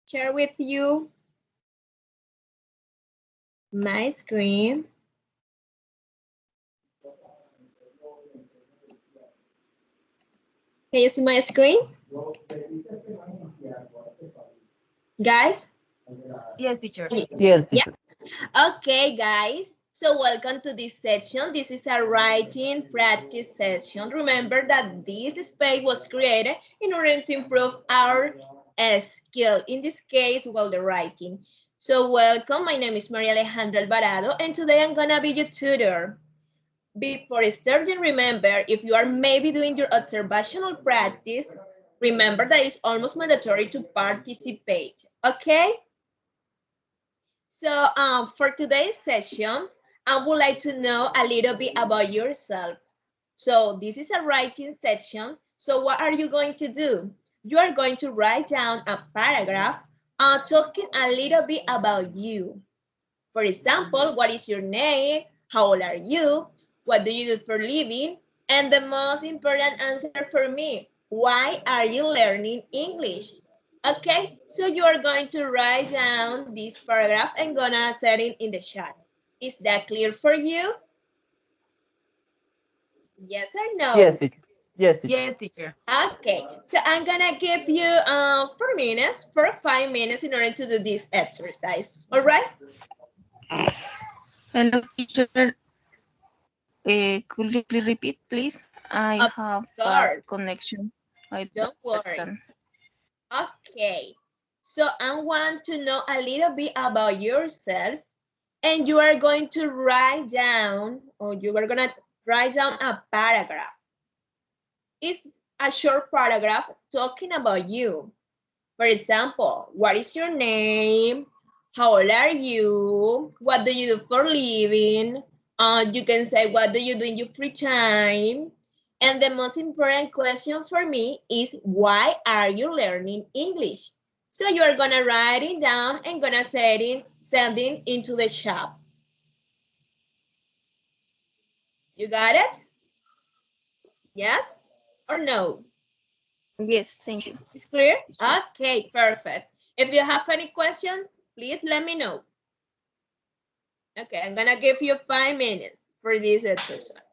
share with you my screen. Can you see my screen? Guys? Yes, teacher. Yes, Yeah. teacher. Okay, guys. So welcome to this section. This is a writing practice session. Remember that this space was created in order to improve our skill. In this case, well, the writing. So welcome. My name is Maria Alejandra Alvarado, and today I'm gonna be your tutor. Before starting, remember, if you are maybe doing your observational practice, remember that it's almost mandatory to participate, okay? So for today's session, I would like to know a little bit about yourself. So this is a writing section. So what are you going to do? You are going to write down a paragraph talking a little bit about you. For example, what is your name? How old are you? What do you do for living? And the most important answer for me, why are you learning English? Okay, so you are going to write down this paragraph and gonna set it in the chat. Is that clear for you? Yes or no? Yes, teacher. Yes, teacher. Yes, teacher. Okay, so I'm gonna give you 4 minutes, 5 minutes in order to do this exercise. All right? Hello, teacher. Could you please repeat, please? I Of have bad course, connection. I don't don't worry. understand. Okay, so I want to know a little bit about yourself, and you are going to write down, or you are gonna write down a paragraph. It's a short paragraph talking about you. For example, what is your name? How old are you? What do you do for living? You can say, what do you do in your free time? And the most important question for me is, why are you learning English? So you are gonna write it down and gonna send it into the chat. You got it? Yes or no? Yes, thank you. It's clear? Okay, perfect. If you have any question, please let me know. Okay, I'm gonna give you 5 minutes for this exercise.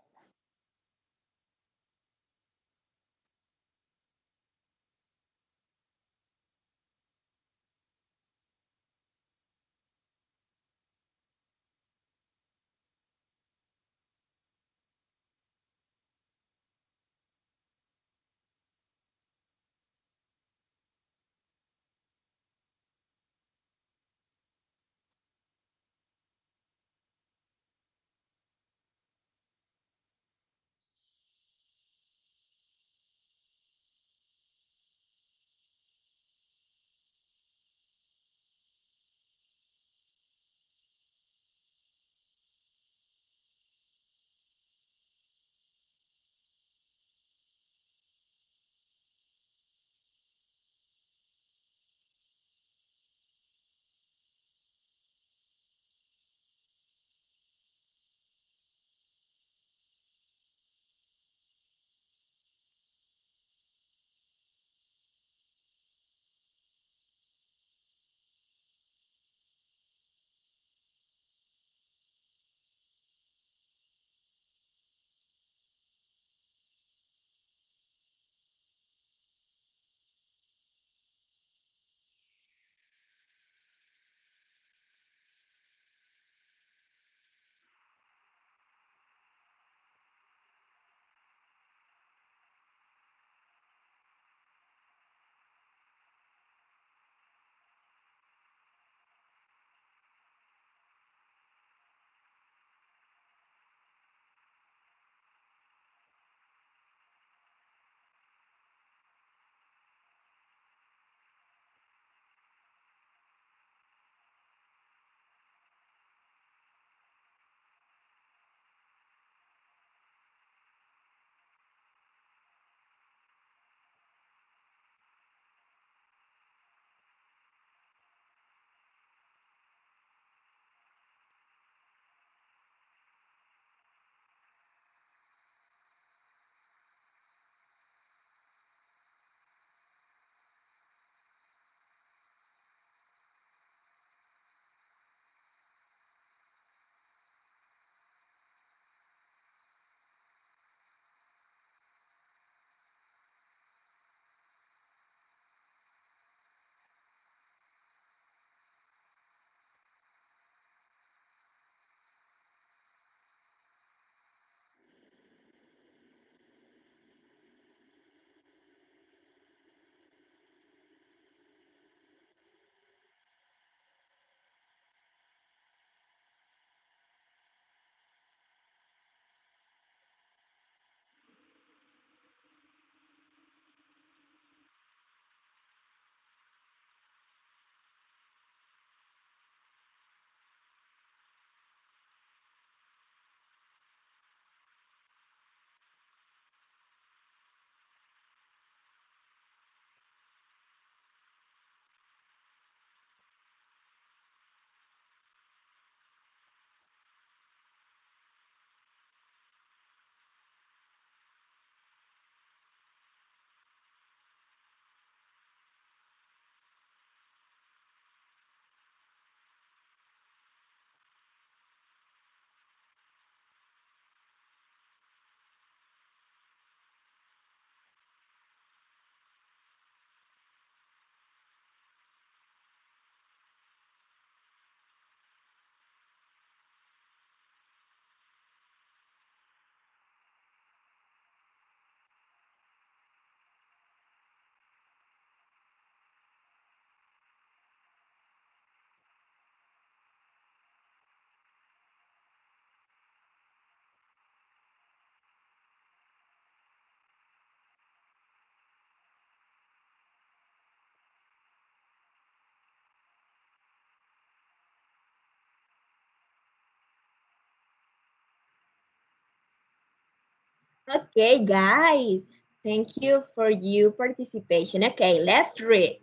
Okay, guys, thank you for your participation. Okay, let's read.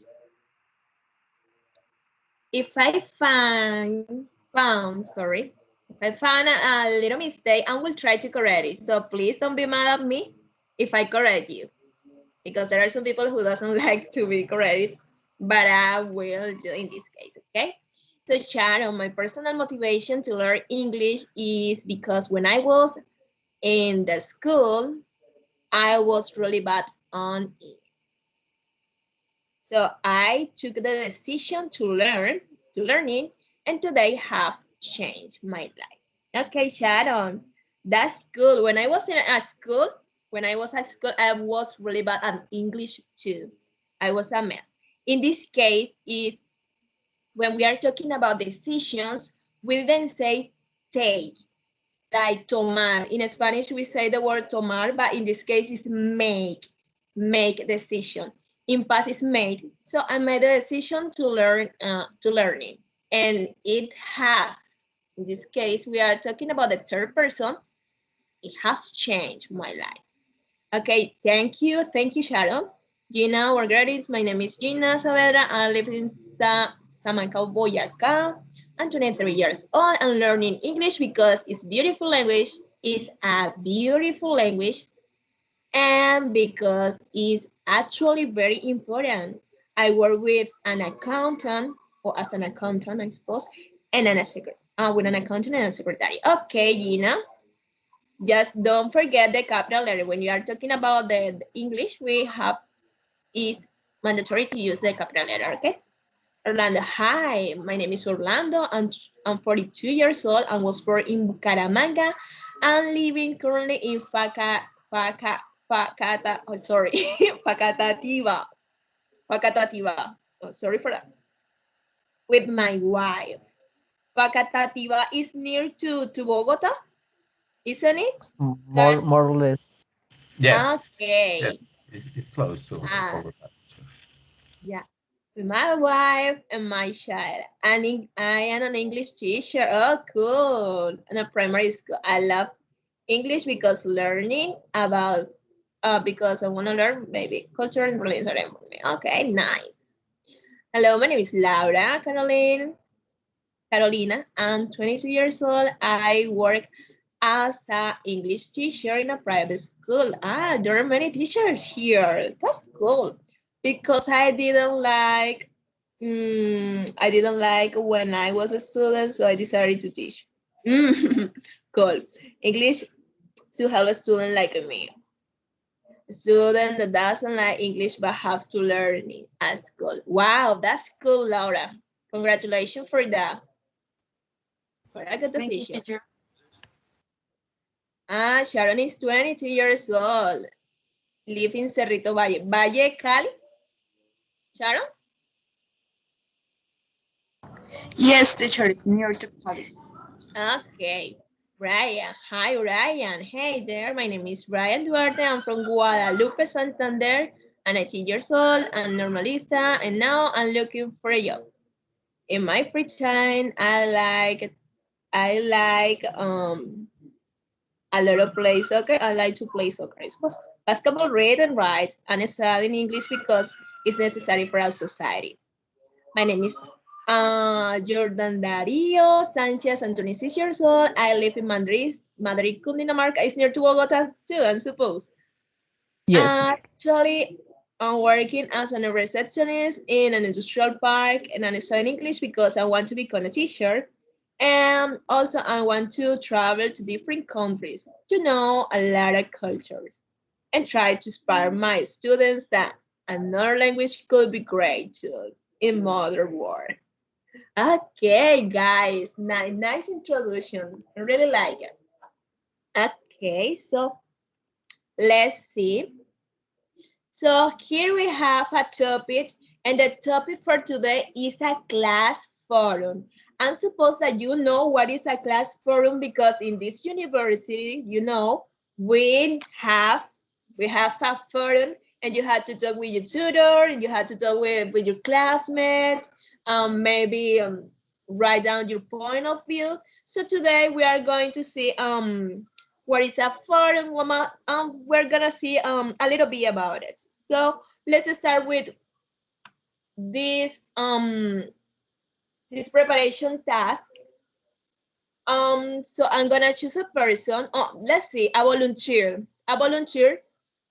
If I if I found a little mistake, I will try to correct it. So please don't be mad at me if I correct you, because there are some people who doesn't like to be corrected, but I will do in this case, okay? So Sharon, my personal motivation to learn English is because when I was in the school, I was really bad on it. So I took the decision to learning, and today have changed my life. Okay, Sharon, that's good. When I was in a school, I was really bad at English too. I was a mess. In this case, is when we are talking about decisions, we then say take, like tomar. In Spanish, we say the word tomar, but in this case, it's make decision. In past is made. So I made a decision to learning, and it has. In this case, we are talking about the third person. It has changed my life. Okay, thank you, Sharon. Gina, our greetings. My name is Gina Saavedra. I live in Salamanca, Boyacá. I'm 23 years old and learning English because it's beautiful language. It's a beautiful language, and because it's actually very important. I work with an accountant, or as an accountant, I suppose, and with an accountant and a secretary. Okay, Gina, just don't forget the capital letter. When you are talking about the English, we have is mandatory to use the capital letter, okay? Orlando, hi, my name is Orlando. I'm 42 years old and was born in Bucaramanga. I'm living currently in Facatativa. Facatativa. Oh, sorry for that. With my wife. Facatativa is near to Bogota, isn't it? More more or less. Yes, Okay. yes, it's close to Ah, Bogota. yeah. With my wife and my child. And I am an English teacher. Oh, cool. In a primary school. I love English because learning about, because I want to learn maybe culture and religion. Okay, nice. Hello, my name is Laura Carolina. I'm 22 years old. I work as an English teacher in a private school. Ah, there are many teachers here. That's cool. Because I didn't like when I was a student, so I decided to teach. Cool. English to help a student like me. A student that doesn't like English but have to learn it at school. Wow, that's cool, Laura. Congratulations for that. For a good Thank you, decision. teacher. Ah, Sharon is 22 years old. Live in Cerrito Valle. Valle, Cali? Sharon? Yes, teacher, it's near to Cali. Okay. Ryan. Hi, Ryan. Hey there. My name is Ryan Duarte. I'm from Guadalupe, Santander. I'm 18 years old. I'm normalista. And now I'm looking for a job. In my free time, I like a lot of play soccer. I like to play soccer. I suppose basketball, read and write, and study in English because it's necessary for our society. My name is Jordan Dario Sanchez. I'm 26 years old. I live in Madrid, Cundinamarca. It's near to Bogota too, I suppose. Yes, teacher. Actually, I'm working as a receptionist in an industrial park, and I'm studying English because I want to become a teacher. And also, I want to travel to different countries to know a lot of cultures and try to inspire my students that another language could be great too in modern world. Okay, guys, nice introduction. I really like it. Okay, so let's see. So here we have a topic, and the topic for today is a class forum. I'm supposed that you know what is a class forum because in this university, we have a forum, and you had to talk with your tutor, and you had to talk with your classmates, maybe write down your point of view. So today we are going to see what is a for, and we're gonna see a little bit about it. So let's start with this this preparation task. So I'm gonna choose a person. Oh, let's see, a volunteer. A volunteer,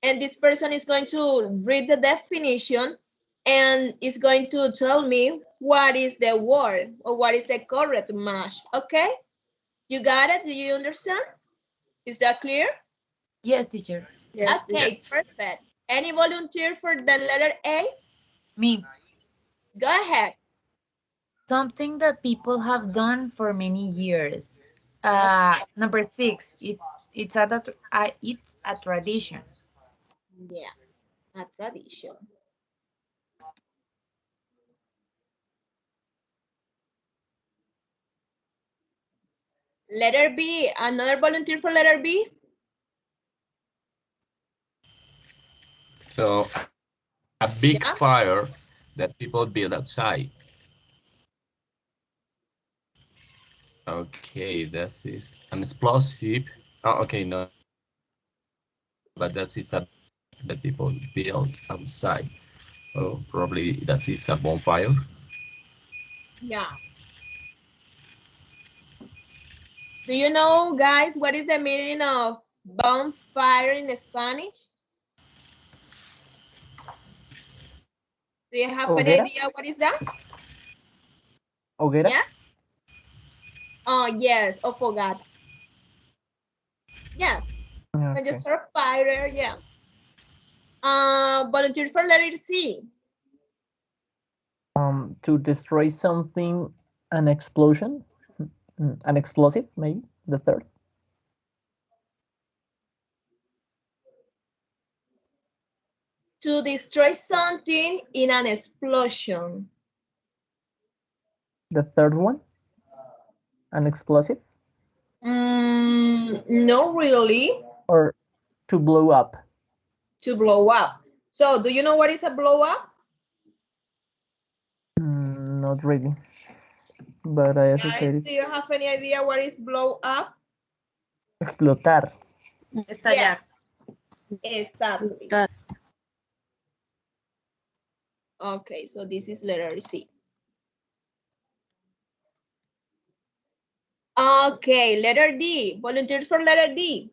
and this person is going to read the definition and is going to tell me what is the word or what is the correct match. Okay? You got it? Do you understand? Is that clear? Yes, teacher. Yes. Okay, perfect. Any volunteer for the letter A? Me. Go ahead. Something that people have done for many years. Okay. Number 6. It's a tradition. Yeah, a tradition. Letter B, another volunteer for letter B? So a big Yeah. fire that people build outside. Okay, this is an explosive. Oh, okay, no, but that is a that people build outside. Oh, probably that is a bonfire. Yeah. Do you know, guys, what is the meaning of bonfire in Spanish? Do you have any Hoguera? idea what is that? Hoguera? Yes? Oh, yes, or fogata. Yes, when you Okay. start fire, yeah. Volunteer for letter C. To destroy something, an explosion, an explosive, maybe the third. To destroy something in an explosion. The third one, an explosive, No, really. or to blow up. To blow up. So, do you know what is a blow up? Not really, but I Guys, associate it. do you have any idea what is blow up? Explotar. Yeah, Estallar. exactly. That. Okay, so this is letter C. Okay, letter D. Volunteers for letter D.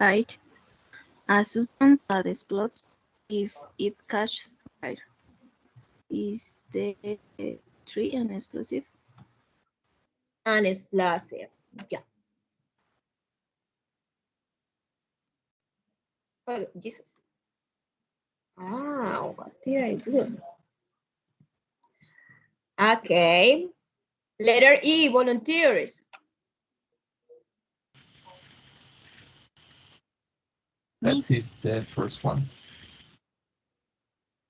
Right. A substance that explodes if it catches fire. Is the tree an explosive? An explosive. Yeah. Oh, Jesus. Ah, what did I do? Okay. Letter E, volunteers. Me. That is the first one.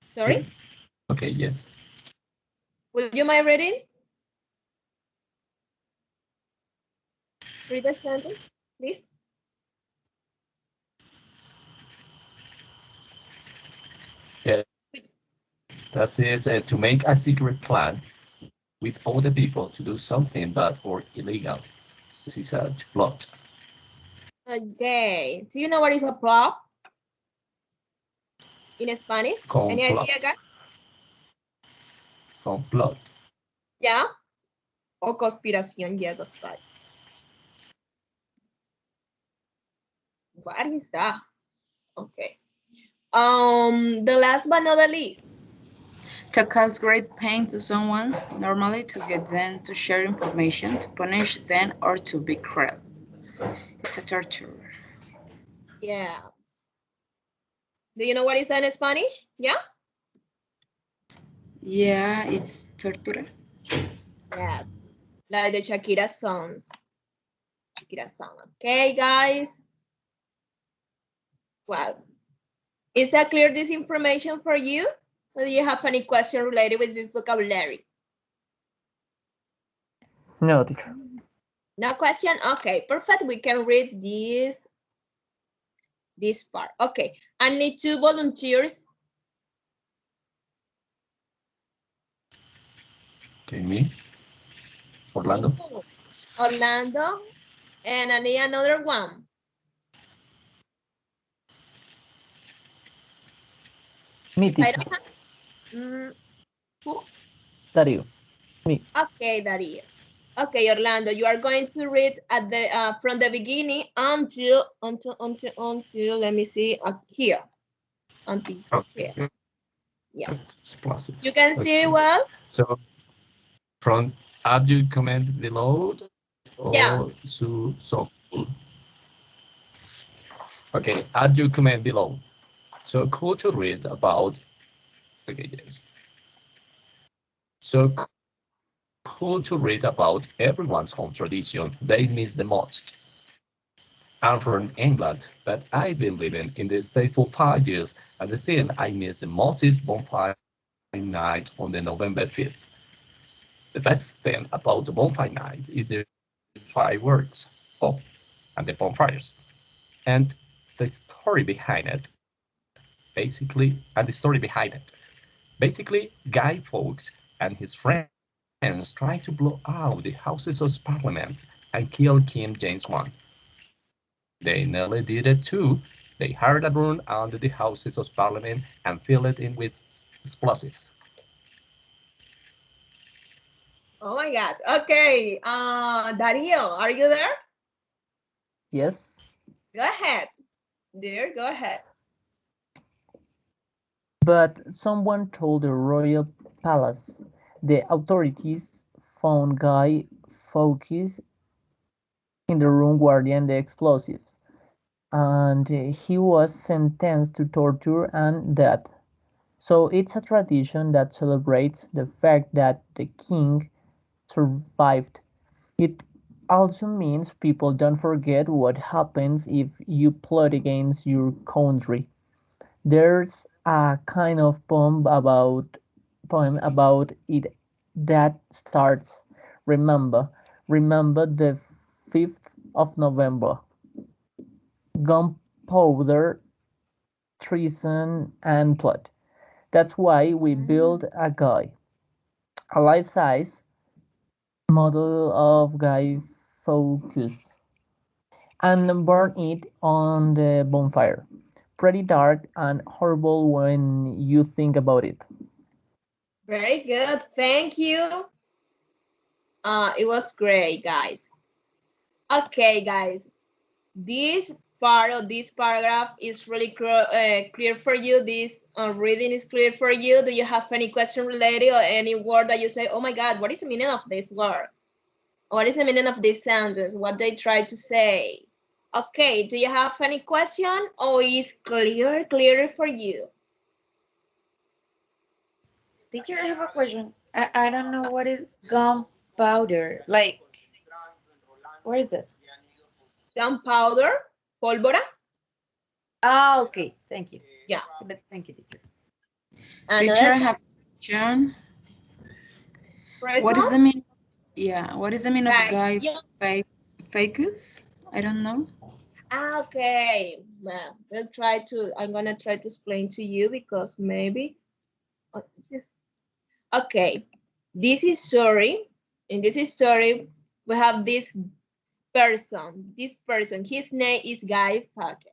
Sorry? Okay, yes. Would you mind reading? Read the sentence, please. Yeah. That is to make a secret plan with all the people to do something bad or illegal. This is a plot. Okay. Do you know what is a plot in Spanish? Any idea, Complot. guys? Complot. Yeah? Or conspiración. Yes, that's right. What is that? Okay. The last but not the least. To cause great pain to someone, normally to get them to share information, to punish them, or to be cruel. It's a torture. Yes. Do you know what is that in Spanish? Yeah? Yeah, it's tortura. Yes. Like the Shakira songs. Shakira song. Okay, guys. Well, is that clear, this information for you? Or do you have any question related with this vocabulary? No, teacher. No question? Okay, perfect. We can read this part. Okay, I need 2 volunteers. Okay, me. Orlando. Orlando And I need another one. Me, If I teacher. don't have, who? Dario. Me. Okay, Daria. Okay, Orlando, you are going to read at the from the beginning until let me see here until here. Okay. Yeah, It's plus. you can see it Okay. well. So from add you comment below Yeah. or so okay, add your comment below. So cool to read about okay, yes. So cool to read about everyone's home tradition they miss the most. I'm from England, but I've been living in the States for 5 years, and the thing I miss the most is bonfire night on the November 5th. The best thing about the bonfire night is the fireworks, oh, and the bonfires, and the story behind it. Basically, Guy Fawkes and his friends tried to blow out the Houses of Parliament and kill King James I. They nearly did it too. They hired a room under the Houses of Parliament and filled it in with explosives. Oh my God. Okay. Dario, are you there? Yes. Go ahead. Dear, go ahead. But someone told the royal palace. The authorities found Guy Fawkes in the room guarding the explosives, and he was sentenced to torture and death. So it's a tradition that celebrates the fact that the king survived. It also means people don't forget what happens if you plot against your country. There's a kind of poem about it that starts, remember, remember the 5th of November, gunpowder, treason, and plot. That's why we built a guy, a life-size model of Guy Fawkes, and burn it on the bonfire. Pretty dark and horrible when you think about it. Very good. Thank you. It was great, guys. Okay, guys. This part of this paragraph is really clear for you. This reading is clear for you. Do you have any question related or any word that you say, oh my God, what is the meaning of this word? What is the meaning of this sentence? What they try to say? Okay, do you have any question or is clear for you? Teacher, I have a question. I don't know what is gunpowder. Like, where is that? Gunpowder, pólvora. Ah, okay. Thank you. Yeah. But thank you, teacher. Teacher, I Another have a question. What is the person? meaning? Yeah, what is the meaning of Like, Guy yeah. Fawkes? I don't know. Okay. Well, I'm gonna try to explain to you because maybe, yes. Okay. This is story. In this story, we have this person. His name is Guy Fawkes.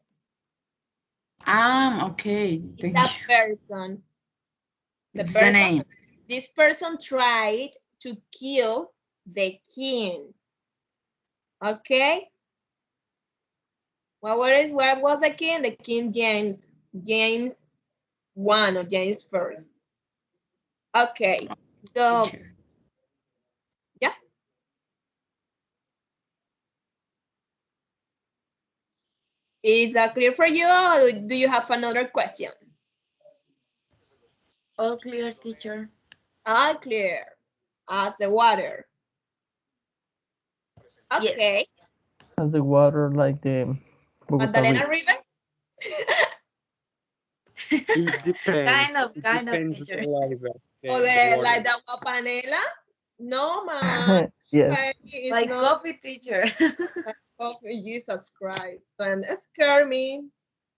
Okay. It's Thank a you. person. It's the name. This person tried to kill the king. Okay. What was the king? The King James I or James first. Okay. So Teacher. yeah. Is that clear for you or do you have another question? All clear, teacher. All clear as the water. Okay. As the water, like the Bogota Magdalena River. River? It depends. It Kind of, depends teacher. a lot about Or the like water. the agua panela? No, man. Yes. Okay, it's Like not coffee, teacher. like coffee, Jesus Christ. Don't scare me.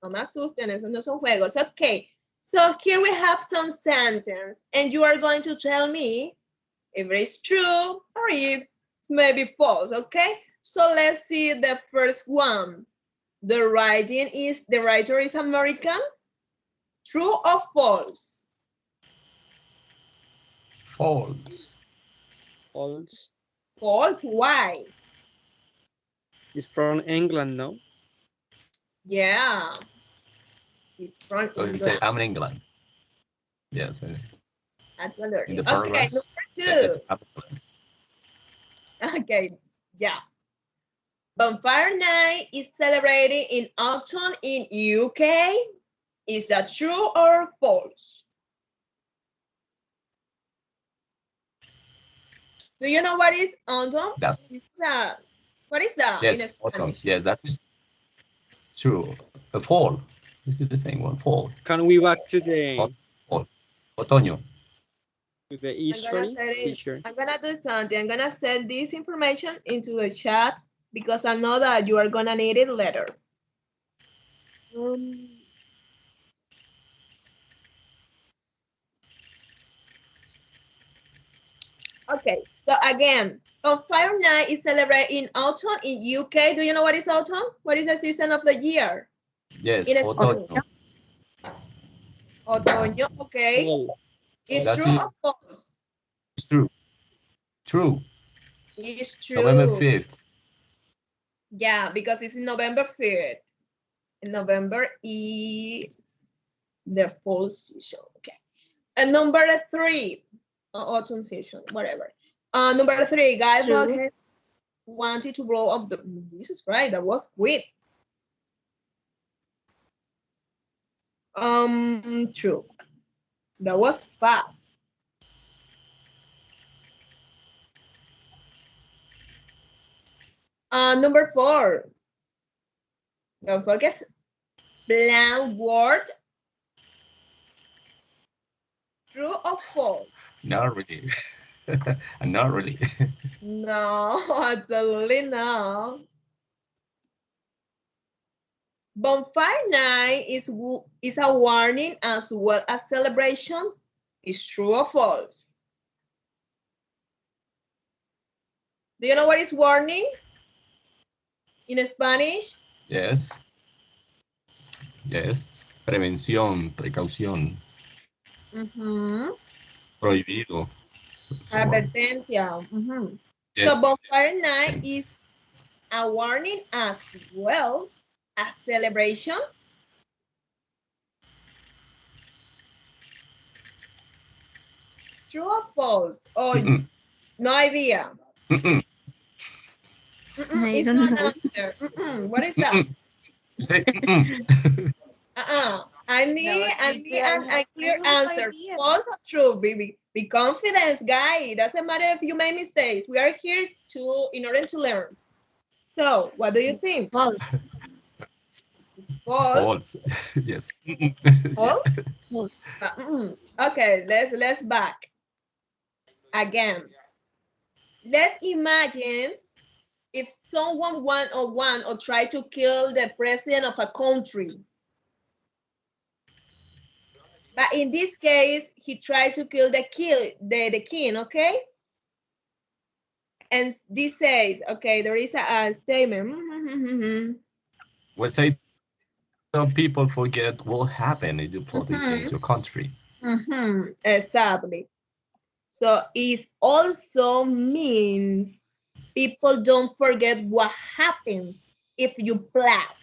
No me asusten, esos no son juegos. Okay, so here we have some sentence, and you are going to tell me if it is true or if it's maybe false, okay? So let's see the first one. The writer is American. True or false? False. False. False. Why? It's from England, no? Yeah. It's from So you say England. I'm in England. Yes. Absolutely. In the Okay, paragraph, number say that 2. I'm in England. Okay, yeah. Bonfire Night is celebrated in autumn in UK. Is that true or false? Do you know what is autumn? That's What is that in yes, autumn. Spanish? Yes, that's true. Fall. This is the same one. Fall. Can we back to the Fall. Otoño. I'm gonna history, say it. teacher? I'm gonna do something. I'm gonna send this information into the chat because I know that you are gonna need it later. Okay, so again, Bonfire Night is celebrated in autumn in UK. Do you know what is autumn? What is the season of the year? Yes, In Spanish. otoño. Otoño, okay. Fall. Is That's true it. or false? It's true. True. It's November true. 5th. Yeah, because it's in November 5th. November is the fall season. Okay. And number 3, autumn season, whatever. Number 3, Guy True. Fawkes wanted to blow up the. This is right. That was quick. True. That was fast. Number 4, don't focus. Blank word. True or false? Not really. Not really. No, absolutely no. Bonfire night is a warning as well as celebration. Is true or false? Do you know what is warning in Spanish? Yes. Yes. Prevención, precaución, prohibido. So on. Advertencia. So Yes. bonfire night Thanks. is a warning as well as celebration. True or false? Or no idea? I It's don't not know. an answer. What is that? You say I No, need teacher, I a clear have no answer. idea. False or true, baby. Be confident, guy. It doesn't matter if you make mistakes. We are here in order to learn. So, what do you It's think? false. It's false. false. Yes. False? False. Okay, let's back again. Let's imagine if someone one or try to kill the president of a country. But in this case, he tried to kill the king, okay? And this says, okay, there is a statement. We say some people forget what happened if you plot against your country. Exactly. So it also means people don't forget what happens if you plot.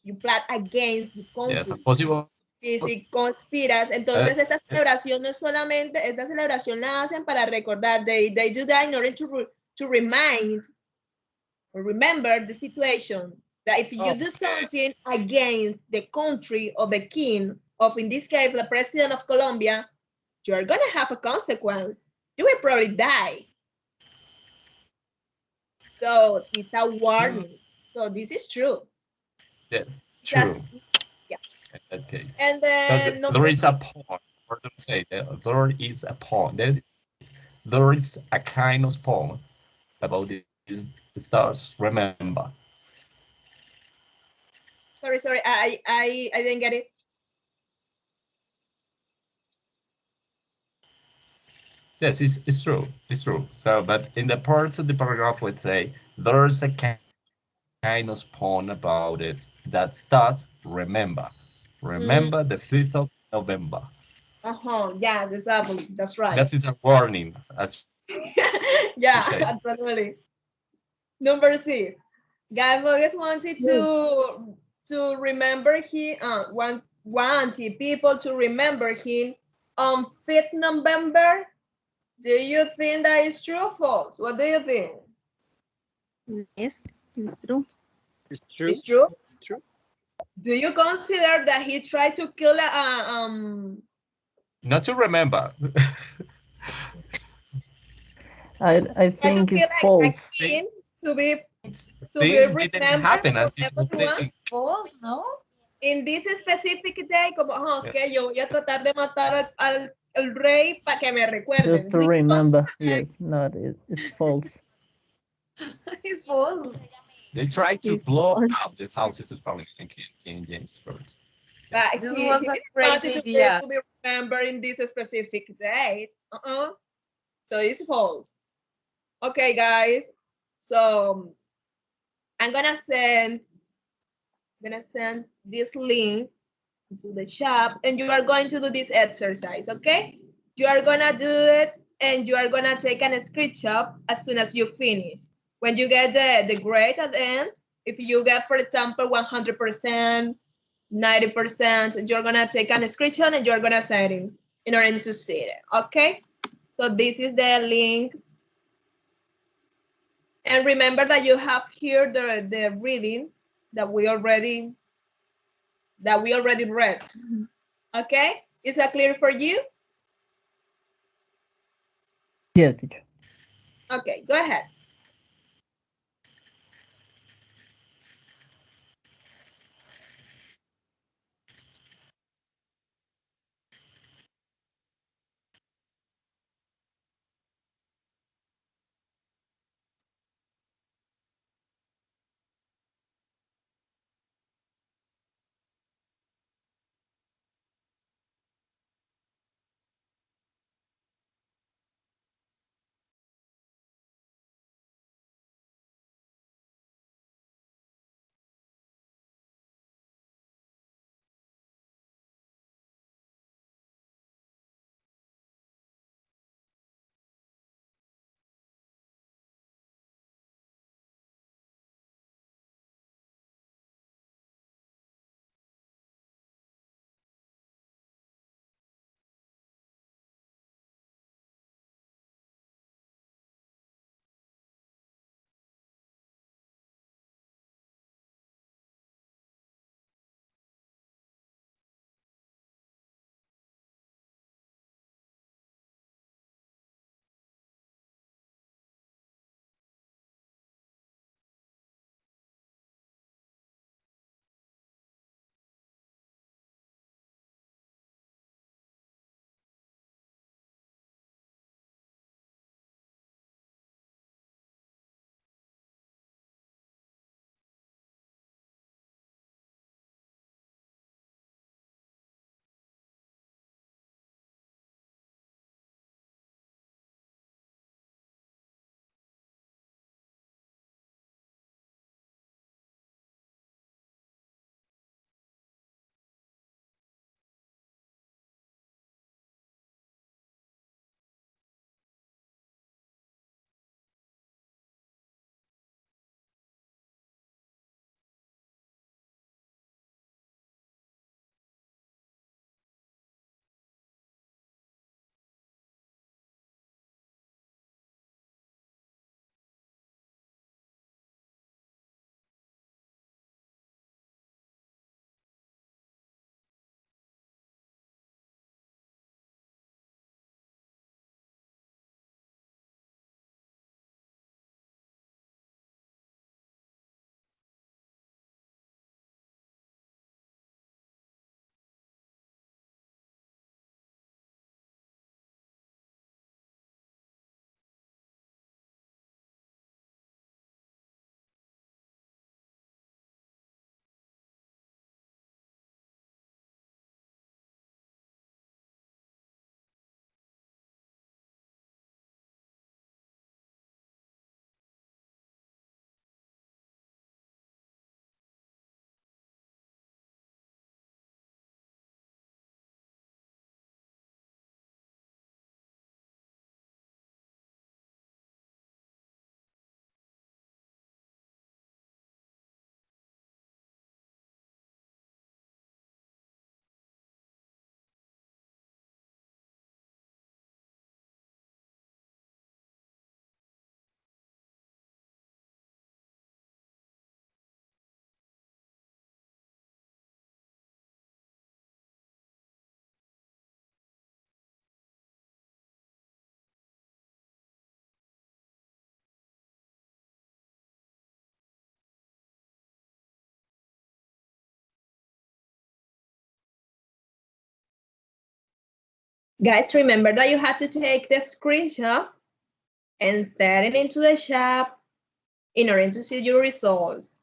You plot against the Yes, country. possible. Si conspiras, entonces esta celebración no es solamente, esta celebración la hacen para recordar, they do that in order to remind or remember the situation that if you do something against the country or the king of, in this case, the president of Colombia, you're gonna have a consequence. You will probably die. So it's a warning. So this is true. Yes, true. Yeah. In that case. And then there is a point. Or to say that there is a point. There is a kind of poem about these stars. Remember. Sorry, I didn't get it. Yes, it's true. It's true. So, but in the parts of the paragraph would say there's a kind of pun about it that starts remember. Remember the Mm, 5th of November. uh-huh. Yes, exactly. That's That right. is a warning, as you say. Yeah, absolutely. Number six. Guy Fawkes wanted to remember he wanted people to remember him on 5th November. Do you think that is true or false? What do you think? Yes, it's true. It's true. It's true? True. Do you consider that he tried to kill Not to remember. I tried to think kill it's a false. king to be to be Things didn't remembered happen for as you would everyone think. False, no? in this specific day? Como, Yeah. ok, yo voy a tratar de matar al rey para que me Just recuerden. to Do you remember. consider that? Yes, not it's false. It's false. They tried to It's blow false. out the houses of Parliament and King James first. But Yes. This he was a didn't want crazy it idea. to be remembered in this specific date. So it's false. Okay, guys. So I'm gonna send this link to the shop, and you are going to do this exercise. Okay? You are gonna do it, and you are gonna take a screenshot as soon as you finish. When you get the grade at the end, if you get, for example, 100%, 90%, you're gonna take a screenshot and you're gonna send it in order to see it. Okay? So this is the link. And remember that you have here the reading that we already read. Okay? Is that clear for you? Yes, teacher. Okay, go ahead. Guys, remember that you have to take the screenshot and send it into the chat in order to see your results.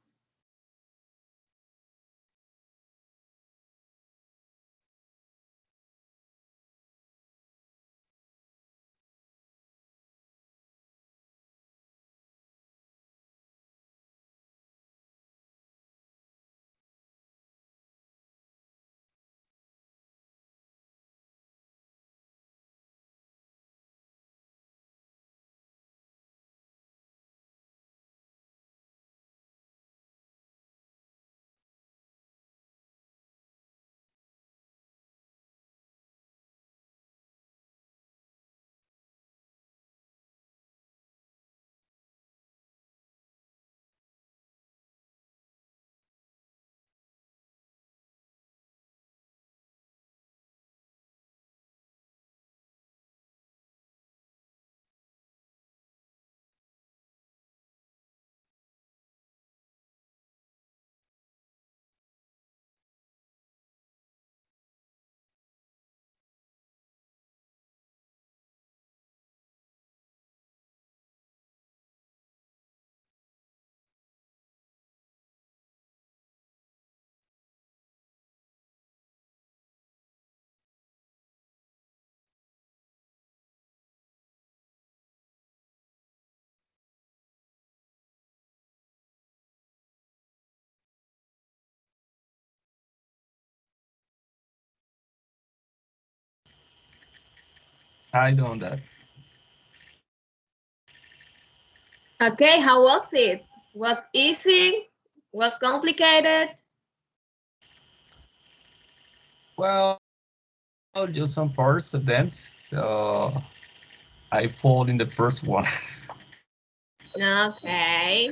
I done that. Okay, how was it? Was easy? Was complicated? Well, just some parts of them. So I fall in the first one. Okay.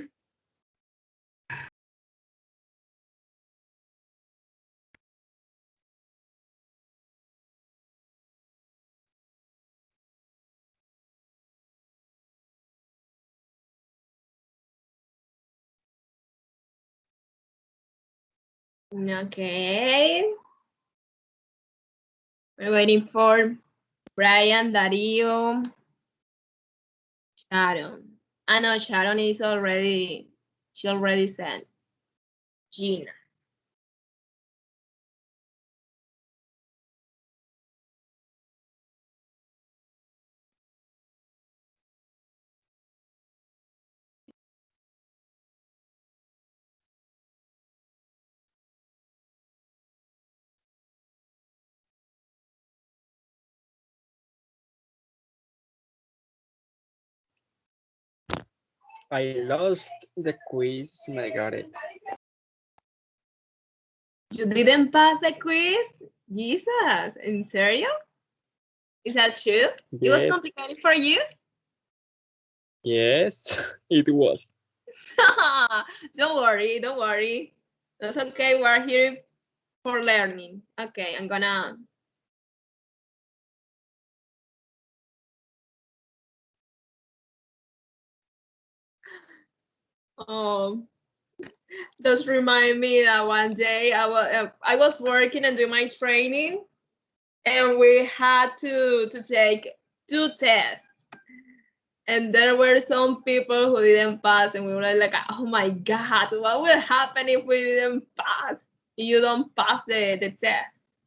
Okay. We're waiting for Brian, Dario, Sharon. I know Sharon is already, she already sent. Gina. I lost the quiz. I got it. You didn't pass the quiz? Jesus, in serio? Is that true? It was Yes, complicated for you? yes, it was. Don't worry, don't worry. That's okay, we're here for learning. Okay, I'm gonna. Um, Does remind me that one day I was working and doing my training, and we had to take 2 tests. And there were some people who didn't pass, and we were like, oh my God, what will happen if we didn't pass? If you don't pass the test,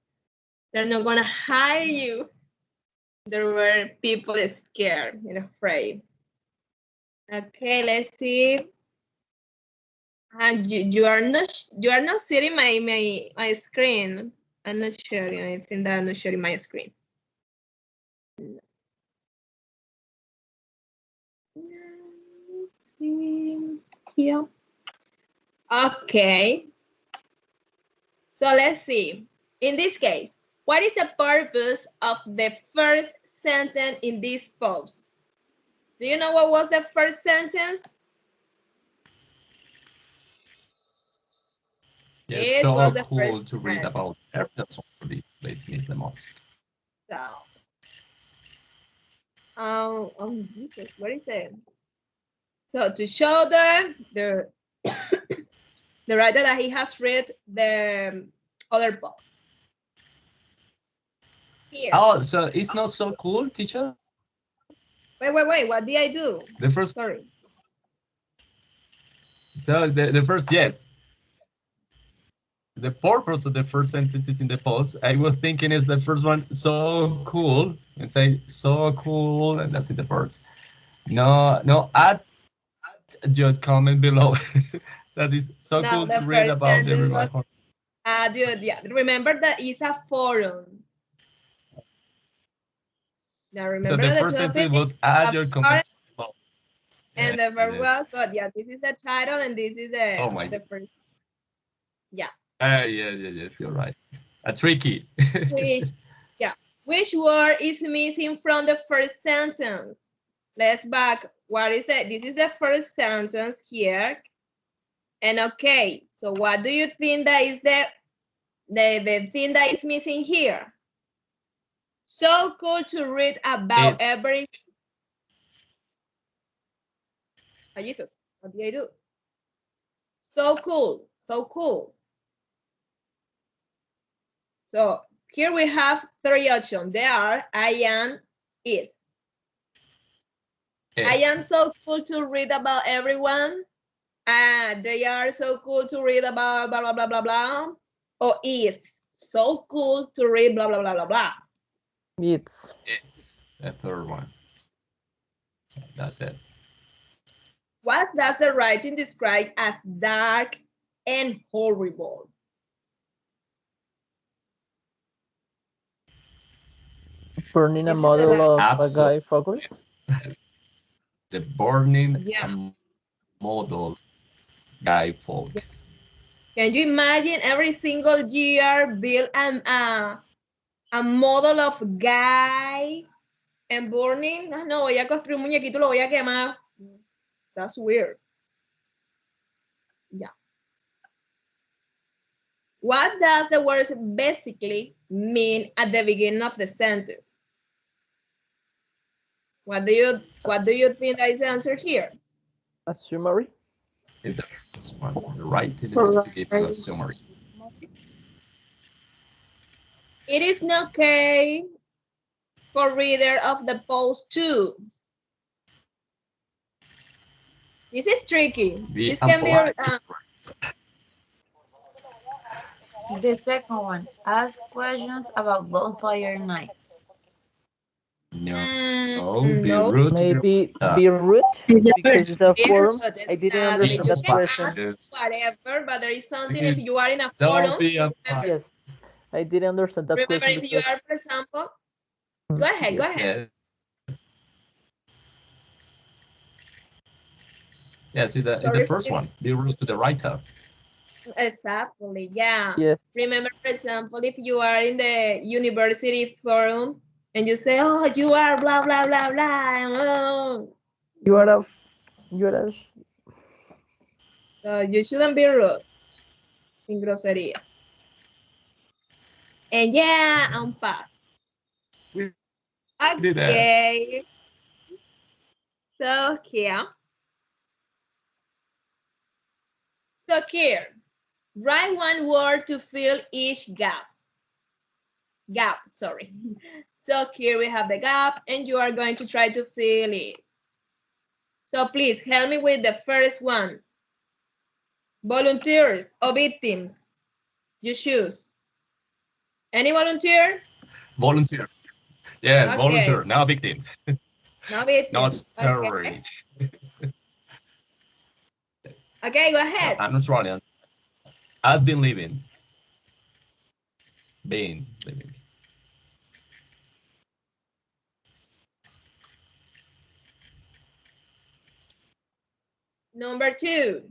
they're not gonna hire you. There were people scared and afraid. Okay, let's see. And you are not seeing my screen. I'm not sharing. I think that I'm not sharing my screen. Let's see here. Okay. So let's see. In this case, what is the purpose of the first sentence in this post? Do you know what was the first sentence? Yes, It so was the first cool to read sentence. about everything for this place me the most. So, oh Jesus, what is it? So to show the the writer that he has read the other post. Here. Oh, so it's not so cool, teacher? Wait. What did I do? The first, Sorry. so the first, yes. The purpose of the first sentence is in the post. I was thinking is the first one so cool and say so cool, and that's in the first. No, add your comment below. That is so No, cool to the read first about sentence everyone. was, dude, yeah. Remember that it's a forum. Now So remember the that the first topic sentence is was add a your forum, comments below. and Yeah, the it verb is. was, but yeah, this is the title, and this is Oh my the god. first. Yeah. Yes, you're right. A tricky. Which, yeah. Which word is missing from the first sentence? Let's back. What is it? This is the first sentence here. And okay, so what do you think that is the thing that is missing here? So cool to read about It, every. Oh, Jesus, what did I do? So cool, so cool. So here we have three options. They are I am, it. I am so cool to read about everyone. They are so cool to read about blah, blah, blah, blah, blah. Or is so cool to read blah, blah, blah, blah, blah. It's it's the third one. That's it. What does the writing describe as dark and horrible? burning a This is the model last. of a Absolutely. guy focus. The burning Yeah. model guy, folks. Can you imagine every single year build a model of guy and burning? Ah, no, voy a construir un muñequito, lo voy a quemar. That's weird. Yeah. What does the word basically mean at the beginning of the sentence? What do you think that is the answer here? A summary. In the first one, the right to So, give you a summary. It is not okay for reader of the post too. This is tricky. Be This can be unpolite. The second one, ask questions about bonfire night. No, no, be no. rude to Maybe the be rude it's the because first. it's a Here, forum. but I didn't exactly. understand You that can question. ask whatever, but there is something if Because you are in a don't forum. be Remember, unpolite. Yes, I didn't understand that remember question if you because are, for example, go ahead, go yes, ahead. Yes. Yeah, see the Sorry. first one. Be rude to the writer. Exactly, yeah. yes, Remember, for example, if you are in the university forum and you say, oh, you are blah, blah, blah, blah. Oh. you are a, you are a, So you shouldn't be rude in groserías. And yeah, I'm past. We did that. Okay. So here. So here, write one word to fill each gap. Sorry. So here we have the gap and you are going to try to fill it. So please help me with the first one. Volunteers or victims? You choose. Any volunteer? Volunteer. Yes, Okay, volunteer. Now victims, no not victims. Okay. terrorists. Okay, go ahead. I'm Australian. I've been living. Been living. Number two.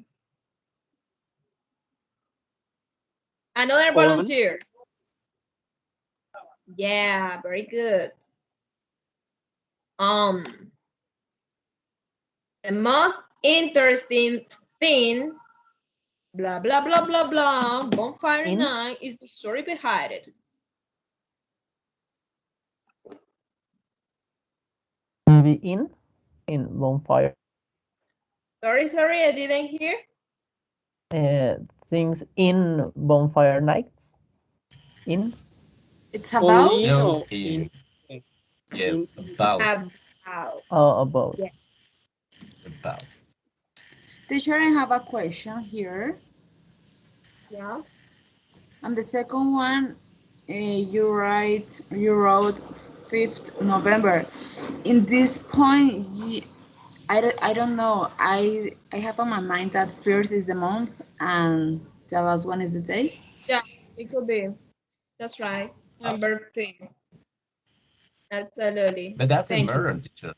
Another forum. volunteer. Yeah, very good. The most interesting thing, blah, blah, blah, blah, blah, bonfire In night is the story behind it. maybe in bonfire. Sorry, I didn't hear. Things in bonfire nights. In It's about? Only No, so in yes, in About. About. Yeah. about. Teacher, I have a question here. Yeah. And the second one, you wrote 5th November. In this point, I don't know. I have on my mind that first is the month and the last one is the day. Yeah, it could be. That's right. Uh, Number 3. Absolutely. but that's a Thank you. murder, teacher.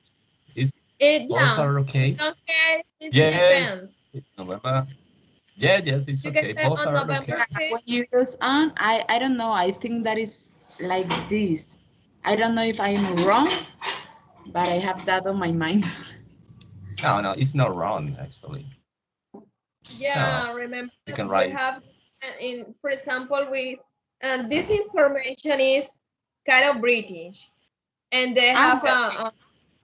Is both Yeah, are in okay? some cases it Yes, depends. November. Yeah, yes, it's You can okay. say Both on are November okay. When 5th. you use on, I don't know. I think that is like this. I don't know if I'm wrong, but I have that on my mind. No, no, it's not wrong actually. No, Yeah, remember you that can we write. have for example, this information is kind of British, and they Ah, have that's it. a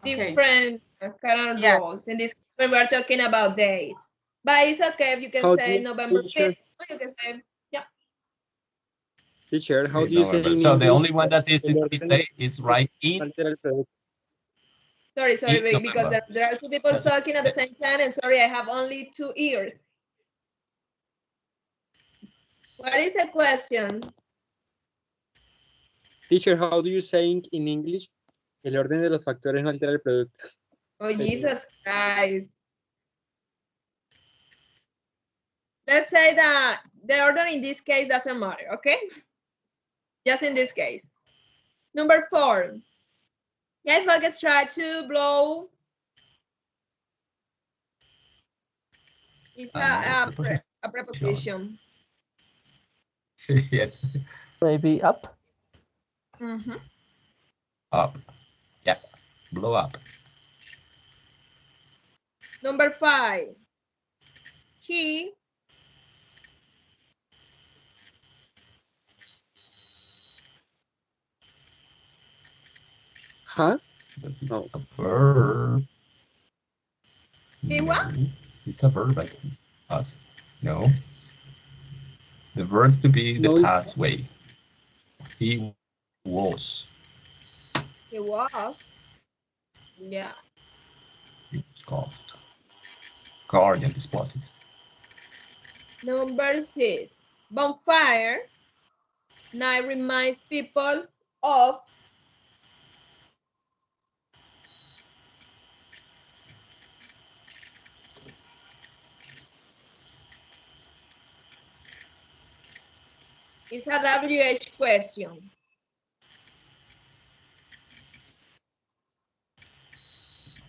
Okay. different kind of Yeah. rules. In this, when we're talking about dates, but it's okay if you can how do say you November teacher 5th, or you can say, yeah. teacher how Okay, do you say November. in So the English only one that is el in this orden day is right alteral producto? Sorry, in because November. there are two people That's talking at the it. same time, and sorry, I have only 2 ears. What is the question? Teacher, how do you say in English el orden de los factores no altera el producto? Oh, Jesus Christ. Let's say that the order in this case doesn't matter, okay? Just in this case. Number 4. Guys, focus, try to blow. It's Another preposition. a preposition. Yes, Maybe up. Mm-hmm. up. Yeah, blow up. Number 5. He Has? This is No. a verb. he No, what? it's a verb. I think it's past. No, the verbs to be the No, it's past way. He was. He was. Yeah. He was coughed. Guardian dispositives. Number 6. Bonfire. Night reminds people of. It's a WH question.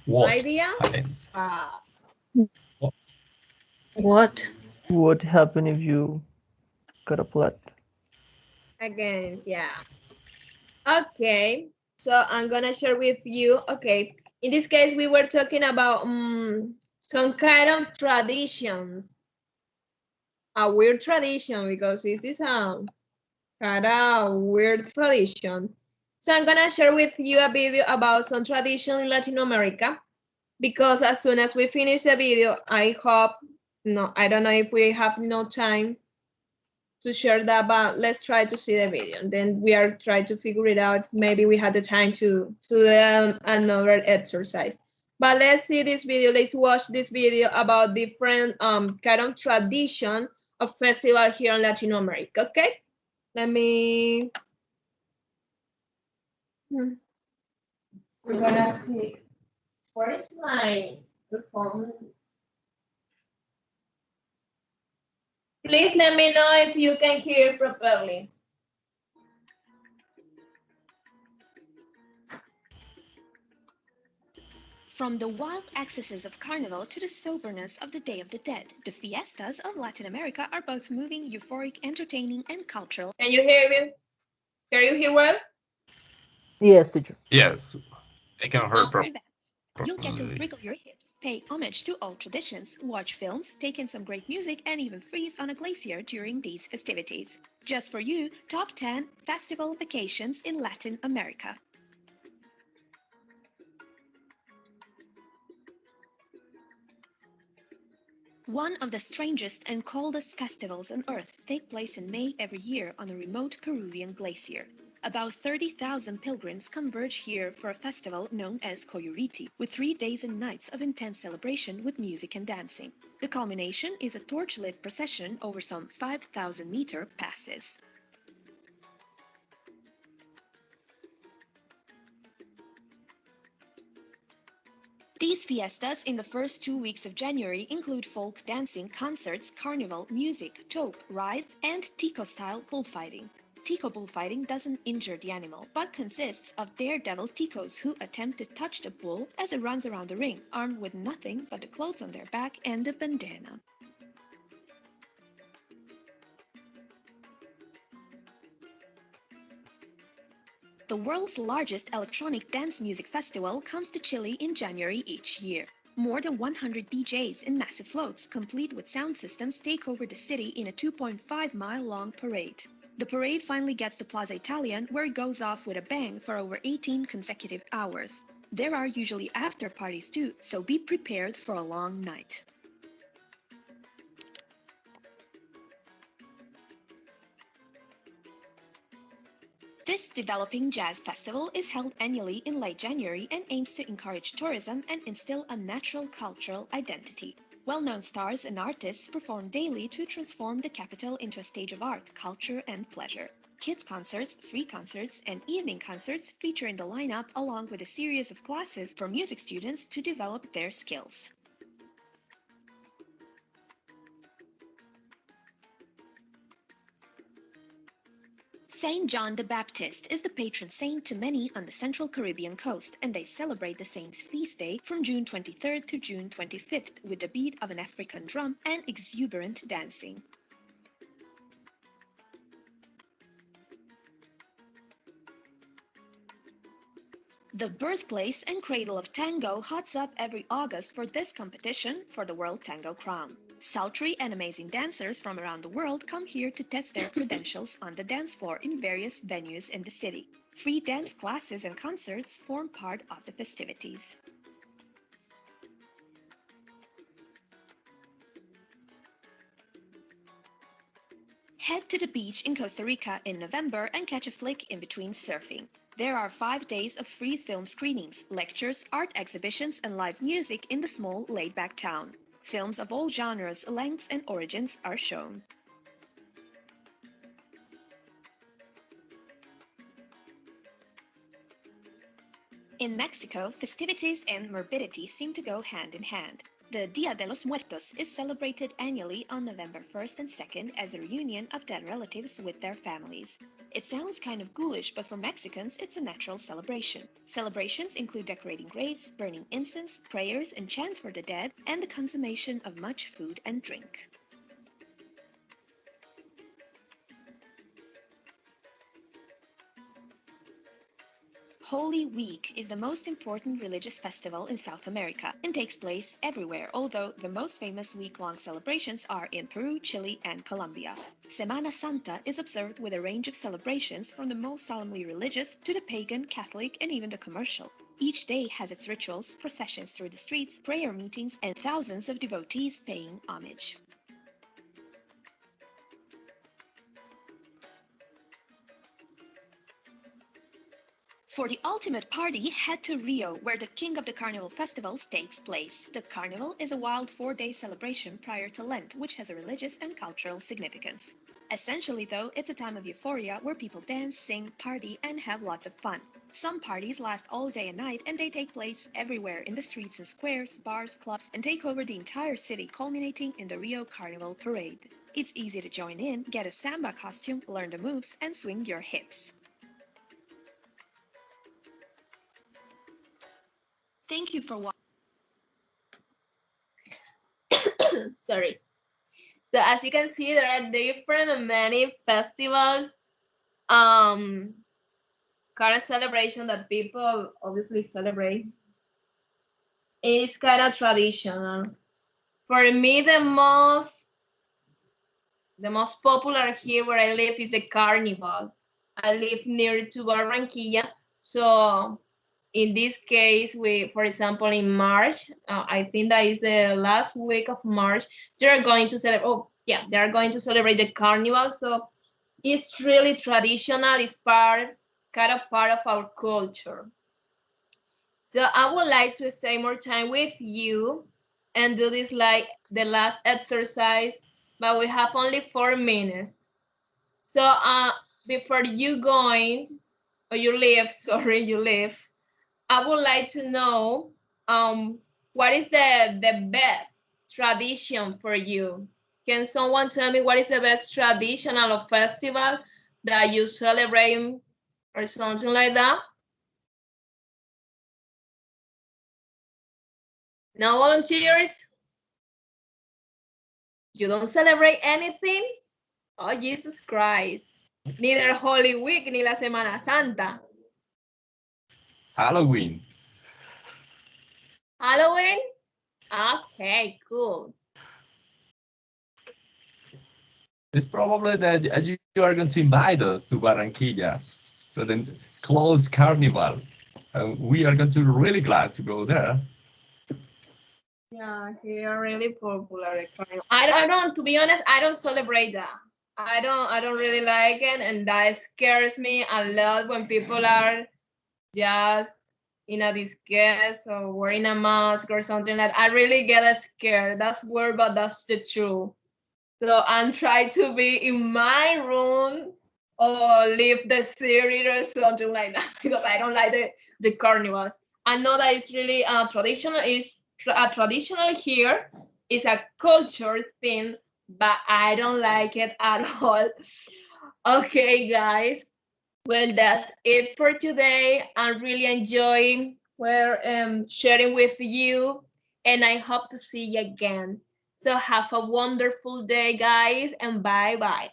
No What idea? happens? Pass. What? What? What happened if you got a flat? Again, yeah. Okay. So I'm gonna share with you. Okay. In this case, we were talking about some kind of traditions. A weird tradition because this is a kind of weird tradition. So I'm gonna share with you a video about some tradition in Latin America because as soon as we finish the video, I hope, no, I don't know if we have no time to share that, but let's try to see the video. And then we are trying to figure it out. Maybe we had the time to do another exercise. But let's see this video. Let's watch this video about different kind of tradition of festival here in Latin America. Okay, let me. We're gonna see. Where is my phone? Please let me know if you can hear properly. From the wild excesses of Carnival to the soberness of the Day of the Dead, the fiestas of Latin America are both moving, euphoric, entertaining, and cultural. Can you hear me? Can you hear well? Yes, teacher. Yes, I can hear Okay. Events. You'll get to properly. wriggle your hips, pay homage to old traditions, watch films, take in some great music, and even freeze on a glacier during these festivities. Just for you, Top 10 Festival Vacations in Latin America. One of the strangest and coldest festivals on Earth take place in May every year on a remote Peruvian glacier. About 30,000 pilgrims converge here for a festival known as Koyuriti, with 3 days and nights of intense celebration with music and dancing. The culmination is a torchlit procession over some 5,000-meter passes. These fiestas in the first 2 weeks of January include folk dancing, concerts, carnival, music, tope, rides, and Tico-style bullfighting. Tico bullfighting doesn't injure the animal, but consists of daredevil Ticos who attempt to touch the bull as it runs around the ring, armed with nothing but the clothes on their back and a bandana. The world's largest electronic dance music festival comes to Chile in January each year. More than 100 DJs in massive floats, complete with sound systems, take over the city in a 2.5-mile-long parade. The parade finally gets to Plaza Italian, where it goes off with a bang for over 18 consecutive hours. There are usually after parties too, so be prepared for a long night. This developing jazz festival is held annually in late January and aims to encourage tourism and instill a natural cultural identity. Well-known stars and artists perform daily to transform the capital into a stage of art, culture, and pleasure. Kids concerts, free concerts, and evening concerts feature in the lineup along with a series of classes for music students to develop their skills. Saint John the Baptist is the patron saint to many on the central Caribbean coast, and they celebrate the saint's feast day from June 23rd to June 25th with the beat of an African drum and exuberant dancing. The birthplace and cradle of tango hots up every August for this competition for the World Tango Crown. Sultry and amazing dancers from around the world come here to test their credentials on the dance floor in various venues in the city. Free dance classes and concerts form part of the festivities. Head to the beach in Costa Rica in November and catch a flick in between surfing. There are 5 days of free film screenings, lectures, art exhibitions, and live music in the small, laid-back town. Films of all genres, lengths, and origins are shown. In Mexico, festivities and morbidity seem to go hand in hand. The Dia de los Muertos is celebrated annually on November 1st and 2nd as a reunion of dead relatives with their families. It sounds kind of ghoulish, but for Mexicans, it's a natural celebration. Celebrations include decorating graves, burning incense, prayers, and chants for the dead, and the consummation of much food and drink. Holy Week is the most important religious festival in South America and takes place everywhere, although the most famous week-long celebrations are in Peru, Chile, and Colombia. Semana Santa is observed with a range of celebrations from the most solemnly religious to the pagan, Catholic, and even the commercial. Each day has its rituals, processions through the streets, prayer meetings, and thousands of devotees paying homage. For the ultimate party, head to Rio, where the King of the Carnival festivals takes place. The Carnival is a wild 4-day celebration prior to Lent, which has a religious and cultural significance. Essentially, though, it's a time of euphoria where people dance, sing, party, and have lots of fun. Some parties last all day and night, and they take place everywhere in the streets and squares, bars, clubs, and take over the entire city, culminating in the Rio Carnival Parade. It's easy to join in, get a samba costume, learn the moves, and swing your hips. Thank you for watching. Sorry. So as you can see, there are different and many festivals, kind of celebration that people obviously celebrate. It's kind of traditional. For me, the most popular here where I live is the carnival. I live near to Barranquilla, so in this case, for example, in March, I think that is the last week of March, they're going to celebrate. Oh, yeah, they're going to celebrate the carnival. So it's really traditional. It's part kind of part of our culture. So I would like to stay more time with you and do this like the last exercise, but we have only 4 minutes. So before you going, or you leave, sorry, you leave, I would like to know what is the best tradition for you? Can someone tell me what is the best traditional or festival that you celebrate or something like that? No volunteers? You don't celebrate anything? Oh, Jesus Christ. Neither Holy Week ni la Semana Santa. Halloween. Halloween? Okay, cool. It's probably that you are going to invite us to Barranquilla for the closed carnival. We are going to be really glad to go there. Yeah, here really popular. I don't, to be honest, I don't celebrate that. I don't really like it, and that scares me a lot when people are just in a disguise or wearing a mask or something like that. I really get scared. That's weird, but that's the truth. So I'm trying to be in my room or leave the series or something like that because I don't like the carnivals. I know that it's really traditional. Is traditional here. It's a culture thing, but I don't like it at all. Okay, guys. Well, that's it for today. I really enjoy sharing with you, and I hope to see you again. So have a wonderful day, guys, and bye bye.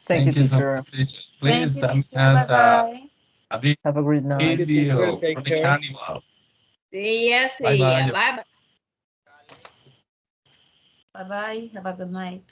Thank you, Thank you so teacher. much, teacher. Thank Please you, send teacher. us Bye-bye. a video Have a great Thank night. you, teacher. for Take the care. carnival. See ya, Bye see ya. bye. Bye bye. Bye-bye. Have a good night.